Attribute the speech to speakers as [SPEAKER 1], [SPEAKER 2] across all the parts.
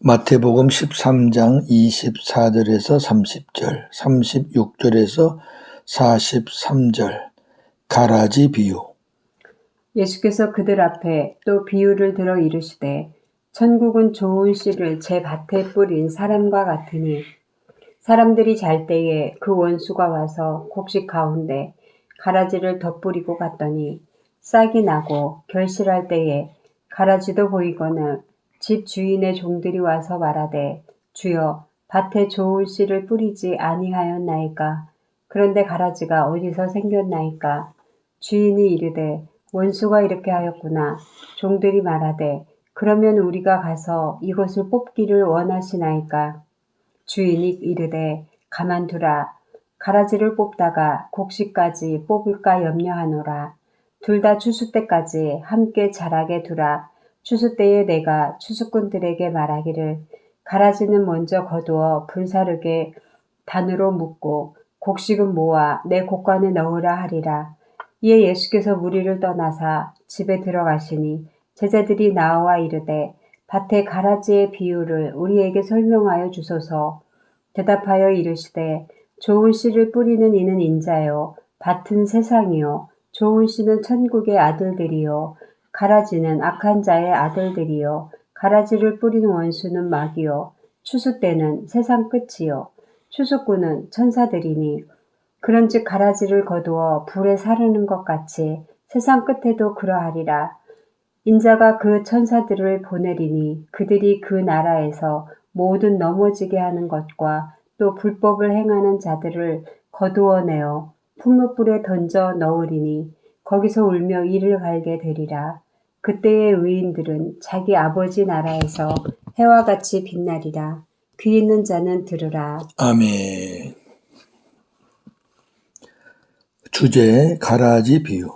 [SPEAKER 1] 마태복음 13장 24절에서 30절, 36절에서 43절, 가라지 비유.
[SPEAKER 2] 예수께서 그들 앞에 또 비유를 들어 이르시되 천국은 좋은 씨를 제 밭에 뿌린 사람과 같으니 사람들이 잘 때에 그 원수가 와서 곡식 가운데 가라지를 덧뿌리고 갔더니 싹이 나고 결실할 때에 가라지도 보이거늘 집 주인의 종들이 와서 말하되 주여 밭에 좋은 씨를 뿌리지 아니하였나이까. 그런데 가라지가 어디서 생겼나이까. 주인이 이르되 원수가 이렇게 하였구나. 종들이 말하되 그러면 우리가 가서 이것을 뽑기를 원하시나이까. 주인이 이르되 가만두라. 가라지를 뽑다가 곡식까지 뽑을까 염려하노라. 둘 다 추수 때까지 함께 자라게 두라. 추수 때에 내가 추수꾼들에게 말하기를 가라지는 먼저 거두어 불사르게 단으로 묶고 곡식은 모아 내 곡간에 넣으라 하리라. 이에 예수께서 무리를 떠나사 집에 들어가시니 제자들이 나와 이르되 밭의 가라지의 비유를 우리에게 설명하여 주소서. 대답하여 이르시되 좋은 씨를 뿌리는 이는 인자요 밭은 세상이요 좋은 씨는 천국의 아들들이요 가라지는 악한 자의 아들들이요 가라지를 뿌리는 원수는 마귀요 추수 때는 세상 끝이요 추수꾼은 천사들이니 그런즉 가라지를 거두어 불에 사르는 것 같이 세상 끝에도 그러하리라. 인자가 그 천사들을 보내리니 그들이 그 나라에서 모든 넘어지게 하는 것과 또 불법을 행하는 자들을 거두어내어 풍물불에 던져 넣으리니 거기서 울며 이를 갈게 되리라. 그때의 의인들은 자기 아버지 나라에서 해와 같이 빛나리라. 귀 있는 자는 들으라.
[SPEAKER 1] 아멘. 주제 가라지 비유,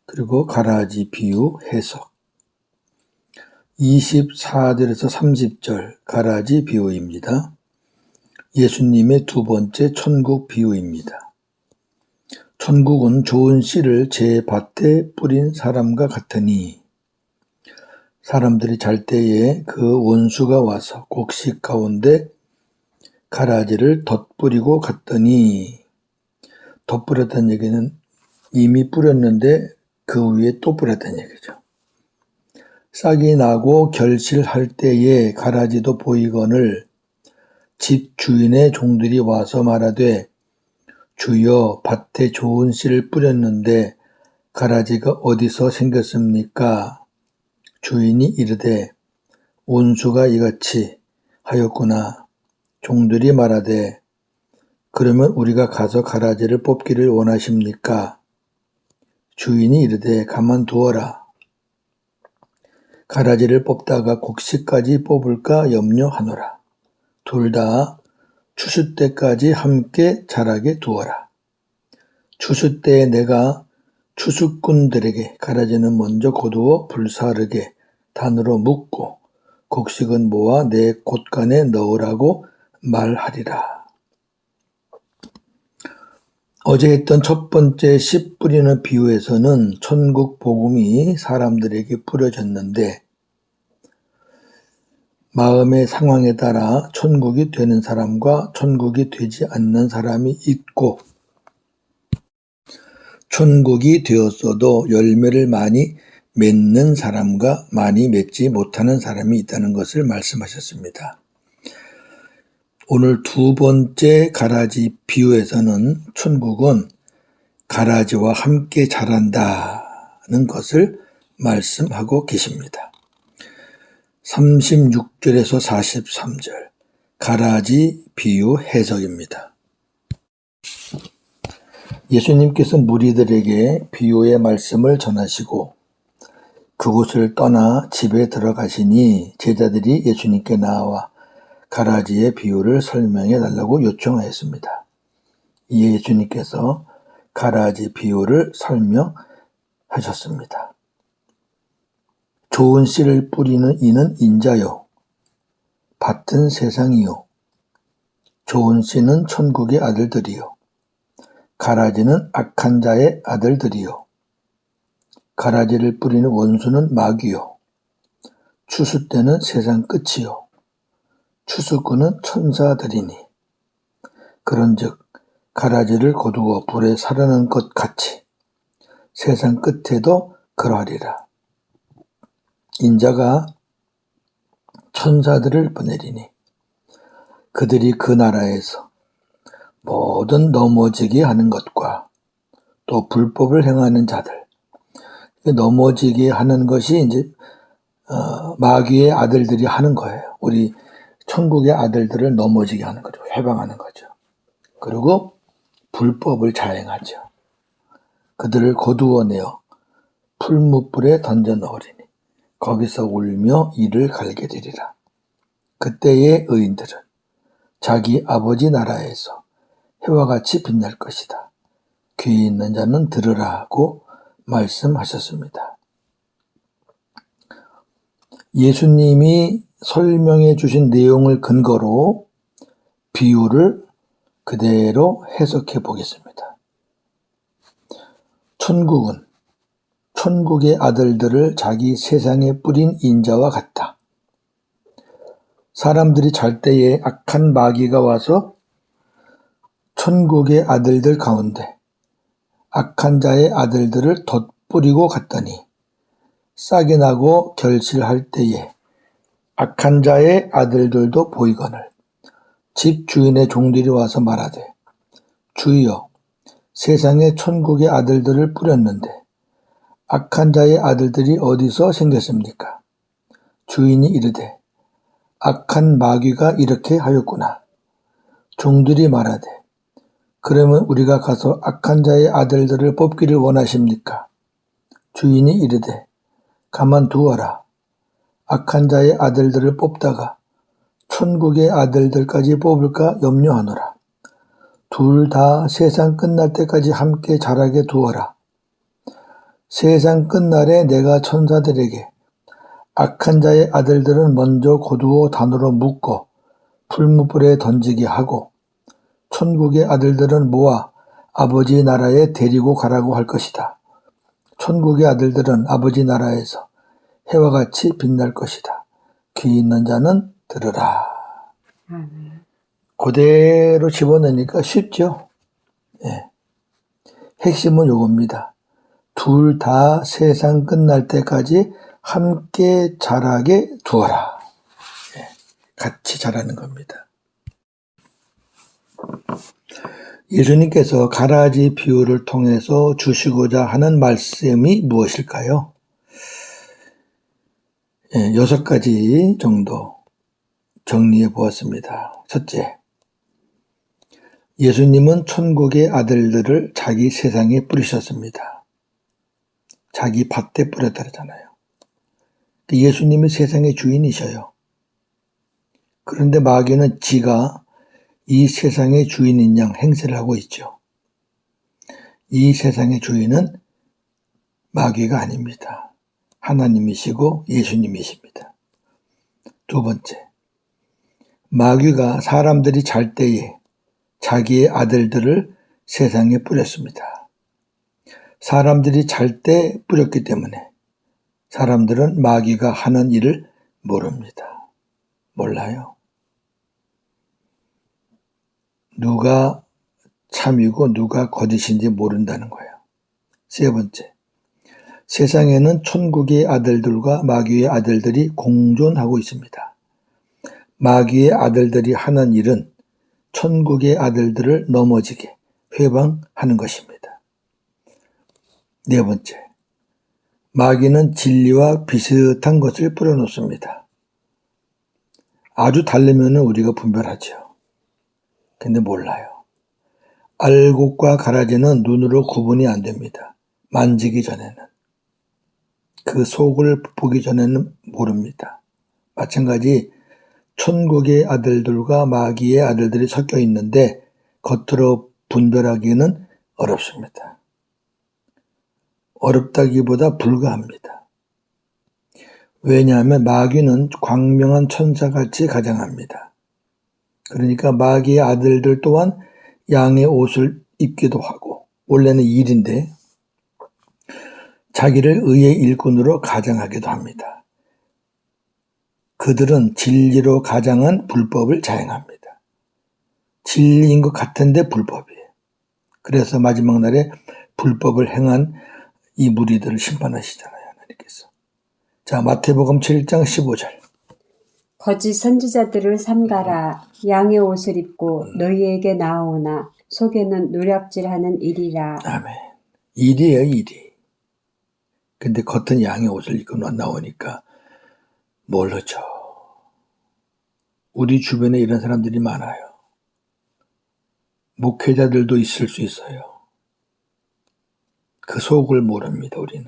[SPEAKER 1] 그리고 가라지 비유 해석. 24절에서 30절 가라지 비유입니다. 예수님의 두 번째 천국 비유입니다. 천국은 좋은 씨를 제 밭에 뿌린 사람과 같으니 사람들이 잘 때에 그 원수가 와서 곡식 가운데 가라지를 덧뿌리고 갔더니, 덧뿌렸다는 얘기는 이미 뿌렸는데 그 위에 또 뿌렸다는 얘기죠. 싹이 나고 결실할 때에 가라지도 보이거늘 집 주인의 종들이 와서 말하되 주여 밭에 좋은 씨를 뿌렸는데 가라지가 어디서 생겼습니까? 주인이 이르되 원수가 이같이 하였구나. 종들이 말하되 그러면 우리가 가서 가라지를 뽑기를 원하십니까? 주인이 이르되 가만두어라. 가라지를 뽑다가 곡식까지 뽑을까 염려하노라. 둘 다 추수 때까지 함께 자라게 두어라. 추수 때에 내가 추수꾼들에게 가라지는 먼저 거두어 불사르게 단으로 묶고 곡식은 모아 내 곳간에 넣으라고 말하리라. 어제 했던 첫 번째 씨 뿌리는 비유에서는 천국 복음이 사람들에게 뿌려졌는데 마음의 상황에 따라 천국이 되는 사람과 천국이 되지 않는 사람이 있고, 천국이 되었어도 열매를 많이 맺는 사람과 많이 맺지 못하는 사람이 있다는 것을 말씀하셨습니다. 오늘 두 번째 가라지 비유에서는 천국은 가라지와 함께 자란다는 것을 말씀하고 계십니다. 36절에서 43절 가라지 비유 해석입니다. 예수님께서 무리들에게 비유의 말씀을 전하시고 그곳을 떠나 집에 들어가시니 제자들이 예수님께 나와 가라지의 비유를 설명해 달라고 요청하였습니다. 이에 예수님께서 가라지 비유를 설명하셨습니다. 좋은 씨를 뿌리는 이는 인자요 밭은 세상이요 좋은 씨는 천국의 아들들이요 가라지는 악한 자의 아들들이요 가라지를 뿌리는 원수는 마귀요 추수 때는 세상 끝이요 추수꾼은 천사들이니 그런즉 가라지를 거두어 불에 사르는 것 같이 세상 끝에도 그러하리라. 인자가 천사들을 보내리니 그들이 그 나라에서 모든 넘어지게 하는 것과 또 불법을 행하는 자들, 넘어지게 하는 것이 이제 마귀의 아들들이 하는 거예요. 우리 천국의 아들들을 넘어지게 하는 거죠. 해방하는 거죠. 그리고 불법을 자행하죠. 그들을 거두어내어 풀무불에 던져 넣으리니 거기서 울며 이를 갈게 되리라. 그때의 의인들은 자기 아버지 나라에서 해와 같이 빛날 것이다. 귀 있는 자는 들으라고 말씀하셨습니다. 예수님이 설명해 주신 내용을 근거로 비유를 그대로 해석해 보겠습니다. 천국은 천국의 아들들을 자기 세상에 뿌린 인자와 같다. 사람들이 잘 때에 악한 마귀가 와서 천국의 아들들 가운데 악한 자의 아들들을 덧뿌리고 갔더니 싹이 나고 결실할 때에 악한 자의 아들들도 보이거늘 집 주인의 종들이 와서 말하되 주여 세상에 천국의 아들들을 뿌렸는데 악한 자의 아들들이 어디서 생겼습니까? 주인이 이르되 악한 마귀가 이렇게 하였구나. 종들이 말하되 그러면 우리가 가서 악한 자의 아들들을 뽑기를 원하십니까? 주인이 이르되 가만두어라. 악한 자의 아들들을 뽑다가 천국의 아들들까지 뽑을까 염려하노라. 둘 다 세상 끝날 때까지 함께 자라게 두어라. 세상 끝날에 내가 천사들에게 악한 자의 아들들은 먼저 거두어 단으로 묶어 풀무불에 던지게 하고 천국의 아들들은 모아 아버지 나라에 데리고 가라고 할 것이다. 천국의 아들들은 아버지 나라에서 해와 같이 빛날 것이다. 귀 있는 자는 들으라. 그대로 집어넣으니까 쉽죠? 예. 핵심은 요겁니다. 둘 다 세상 끝날 때까지 함께 자라게 두어라. 예. 같이 자라는 겁니다. 예수님께서 가라지 비유를 통해서 주시고자 하는 말씀이 무엇일까요? 6가지 정도 정리해 보았습니다. 첫째, 예수님은 천국의 아들들을 자기 세상에 뿌리셨습니다. 자기 밭에 뿌렸다 그러잖아요. 예수님이 세상의 주인이셔요. 그런데 마귀는 지가 이 세상의 주인인 양 행세를 하고 있죠. 이 세상의 주인은 마귀가 아닙니다. 하나님이시고 예수님이십니다. 두 번째, 마귀가 사람들이 잘 때에 자기의 아들들을 세상에 뿌렸습니다. 사람들이 잘 때 뿌렸기 때문에 사람들은 마귀가 하는 일을 모릅니다. 몰라요. 누가 참이고 누가 거짓인지 모른다는 거예요. 세 번째, 세상에는 천국의 아들들과 마귀의 아들들이 공존하고 있습니다. 마귀의 아들들이 하는 일은 천국의 아들들을 넘어지게 회방하는 것입니다. 네 번째, 마귀는 진리와 비슷한 것을 뿌려놓습니다. 아주 다르면 우리가 분별하죠. 근데 몰라요. 알곡과 가라지는 눈으로 구분이 안 됩니다. 만지기 전에는. 그 속을 보기 전에는 모릅니다. 마찬가지 천국의 아들들과 마귀의 아들들이 섞여 있는데 겉으로 분별하기는 어렵습니다. 어렵다기보다 불가합니다. 왜냐하면 마귀는 광명한 천사같이 가장합니다. 그러니까 마귀의 아들들 또한 양의 옷을 입기도 하고 원래는 일인데 자기를 의의 일꾼으로 가장하기도 합니다. 그들은 진리로 가장한 불법을 자행합니다. 진리인 것 같은데 불법이에요. 그래서 마지막 날에 불법을 행한 이 무리들을 심판하시잖아요, 하나님께서. 자, 마태복음 7장 15절.
[SPEAKER 2] 거짓 선지자들을 삼가라. 양의 옷을 입고 너희에게 나오나 속에는 노략질하는 일이라.
[SPEAKER 1] 아멘. 일이에요, 일이. 근데 겉은 양의 옷을 입고 나오니까 모르죠. 우리 주변에 이런 사람들이 많아요. 목회자들도 있을 수 있어요. 그 속을 모릅니다, 우리는.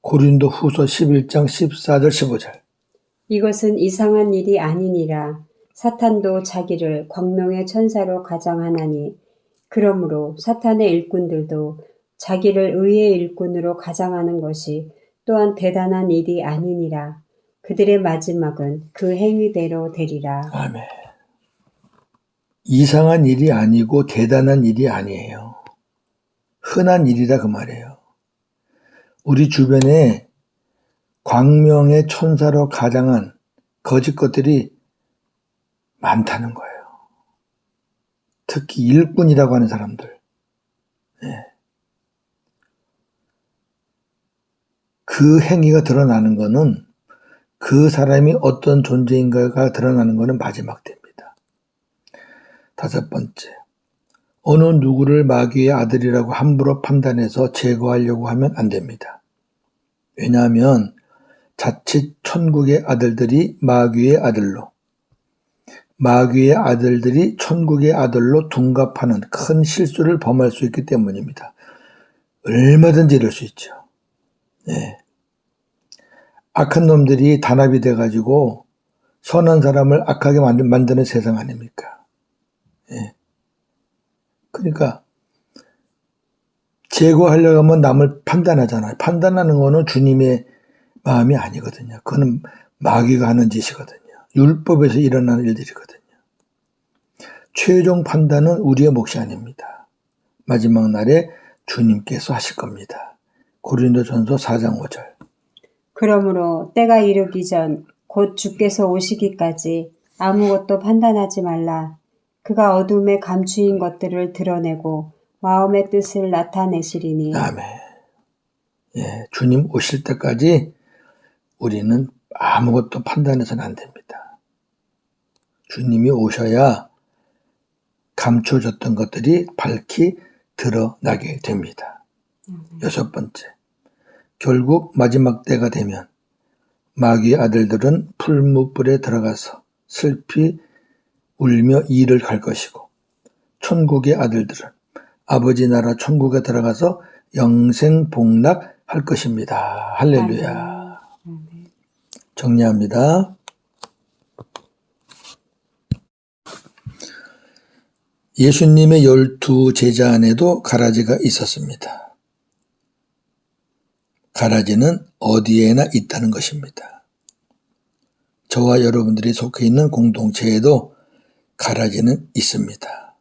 [SPEAKER 1] 고린도 후서 11장 14절 15절.
[SPEAKER 2] 이것은 이상한 일이 아니니라. 사탄도 자기를 광명의 천사로 가장하나니 그러므로 사탄의 일꾼들도 자기를 의의 일꾼으로 가장하는 것이 또한 대단한 일이 아니니라. 그들의 마지막은 그 행위대로 되리라.
[SPEAKER 1] 아멘. 이상한 일이 아니고 대단한 일이 아니에요. 흔한 일이라 그 말이에요. 우리 주변에 광명의 천사로 가장한 거짓 것들이 많다는 거예요. 특히 일꾼이라고 하는 사람들. 예. 그 행위가 드러나는 거는 그 사람이 어떤 존재인가가 드러나는 거는 마지막 때입니다. 다섯 번째, 어느 누구를 마귀의 아들이라고 함부로 판단해서 제거하려고 하면 안 됩니다. 왜냐하면 자칫 천국의 아들들이 마귀의 아들로, 마귀의 아들들이 천국의 아들로 둔갑하는 큰 실수를 범할 수 있기 때문입니다. 얼마든지 이럴 수 있죠. 네. 악한 놈들이 단합이 돼가지고 선한 사람을 악하게 만드는 세상 아닙니까? 네. 그러니까 제거하려고 하면 남을 판단하잖아요. 판단하는 거는 주님의 마음이 아니거든요. 그거는 마귀가 하는 짓이거든요. 율법에서 일어나는 일들이거든요. 최종 판단은 우리의 몫이 아닙니다. 마지막 날에 주님께서 하실 겁니다. 고린도전서 4장 5절.
[SPEAKER 2] 그러므로 때가 이르기 전 곧 주께서 오시기까지 아무것도 판단하지 말라. 그가 어둠에 감추인 것들을 드러내고 마음의 뜻을 나타내시리니.
[SPEAKER 1] 아멘. 예, 주님 오실 때까지 우리는 아무것도 판단해서는 안 됩니다. 주님이 오셔야 감춰졌던 것들이 밝히 드러나게 됩니다. 여섯 번째, 결국 마지막 때가 되면 마귀의 아들들은 풀무불에 들어가서 슬피 울며 이를 갈 것이고 천국의 아들들은 아버지 나라 천국에 들어가서 영생 복락할 것입니다. 할렐루야. 정리합니다. 예수님의 12 제자 안에도 가라지가 있었습니다. 가라지는 어디에나 있다는 것입니다. 저와 여러분들이 속해 있는 공동체에도 가라지는 있습니다.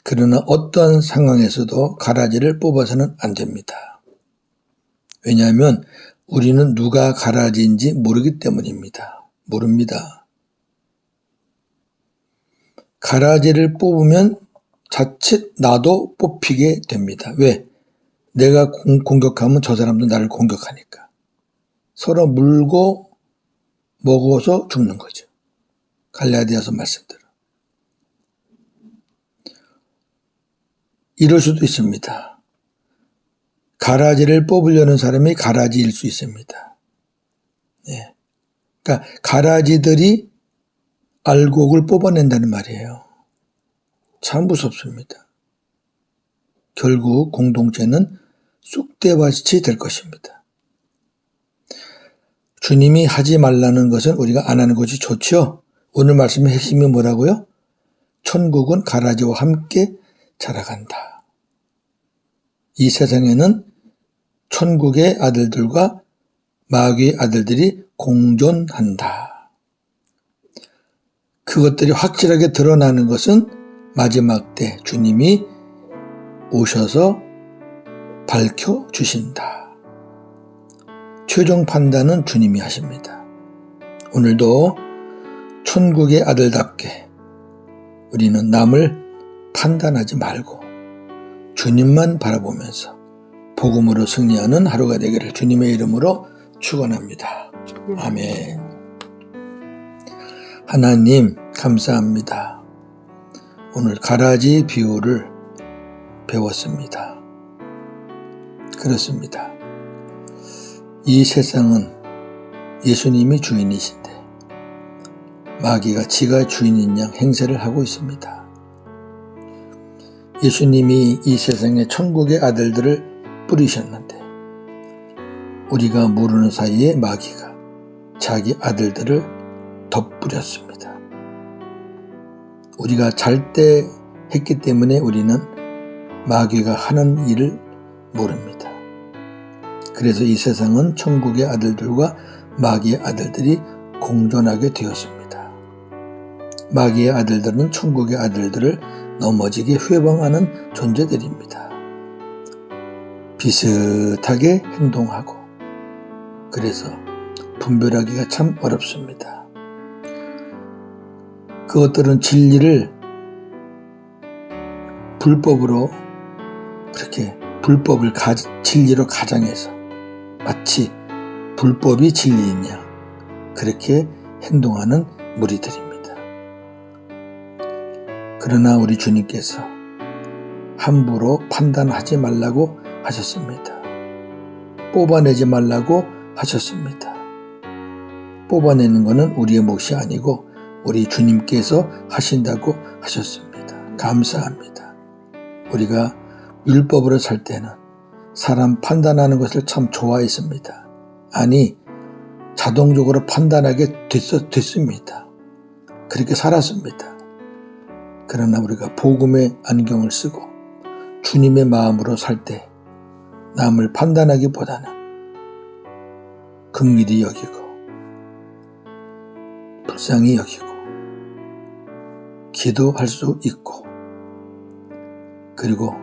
[SPEAKER 1] 그러나 어떤 상황에서도 가라지를 뽑아서는 안 됩니다. 왜냐하면 우리는 누가 가라지인지 모르기 때문입니다. 모릅니다. 가라지를 뽑으면 자칫 나도 뽑히게 됩니다. 왜? 내가 공격하면 저 사람도 나를 공격하니까. 서로 물고 먹어서 죽는 거죠. 갈라디아서 말씀대로. 이럴 수도 있습니다. 가라지를 뽑으려는 사람이 가라지일 수 있습니다. 네. 그러니까 가라지들이 알곡을 뽑아낸다는 말이에요. 참 무섭습니다. 결국 공동체는 쑥대밭이 될 것입니다. 주님이 하지 말라는 것은 우리가 안 하는 것이 좋죠. 오늘 말씀의 핵심이 뭐라고요? 천국은 가라지와 함께 자라간다. 이 세상에는 천국의 아들들과 마귀의 아들들이 공존한다. 그것들이 확실하게 드러나는 것은 마지막 때 주님이 오셔서 밝혀주신다. 최종 판단은 주님이 하십니다. 오늘도 천국의 아들답게 우리는 남을 판단하지 말고 주님만 바라보면서 복음으로 승리하는 하루가 되기를 주님의 이름으로 축원합니다. 아멘. 하나님 감사합니다. 오늘 가라지 비유를 배웠습니다. 그렇습니다. 이 세상은 예수님이 주인이신데 마귀가 지가 주인인 양 행세를 하고 있습니다. 예수님이 이 세상에 천국의 아들들을 뿌리셨는데 우리가 모르는 사이에 마귀가 자기 아들들을 덧뿌렸습니다. 우리가 잘 때 했기 때문에 우리는 마귀가 하는 일을 모릅니다. 그래서 이 세상은 천국의 아들들과 마귀의 아들들이 공존하게 되었습니다. 마귀의 아들들은 천국의 아들들을 넘어지게 회방하는 존재들입니다. 비슷하게 행동하고 그래서 분별하기가 참 어렵습니다. 그것들은 진리를 불법으로 그렇게 불법을 진리로 가장해서 마치 불법이 진리인 양 그렇게 행동하는 무리들입니다. 그러나 우리 주님께서 함부로 판단하지 말라고 하셨습니다. 뽑아내지 말라고 하셨습니다. 뽑아내는 것은 우리의 몫이 아니고 우리 주님께서 하신다고 하셨습니다. 감사합니다. 우리가 율법으로 살 때는 사람 판단하는 것을 참 좋아했습니다. 아니 자동적으로 판단하게 됐습니다. 그렇게 살았습니다. 그러나 우리가 복음의 안경을 쓰고 주님의 마음으로 살 때 남을 판단하기보다는 긍휼히 여기고 불쌍히 여기고 기도할 수 있고 그리고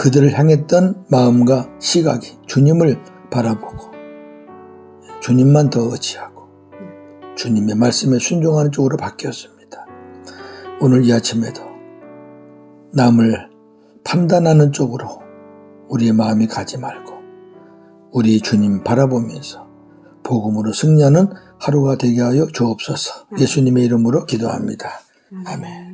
[SPEAKER 1] 그들을 향했던 마음과 시각이 주님을 바라보고 주님만 더 의지하고 주님의 말씀에 순종하는 쪽으로 바뀌었습니다. 오늘 이 아침에도 남을 판단하는 쪽으로 우리의 마음이 가지 말고 우리 주님 바라보면서 복음으로 승리하는 하루가 되게 하여 주옵소서. 예수님의 이름으로 기도합니다. 아멘.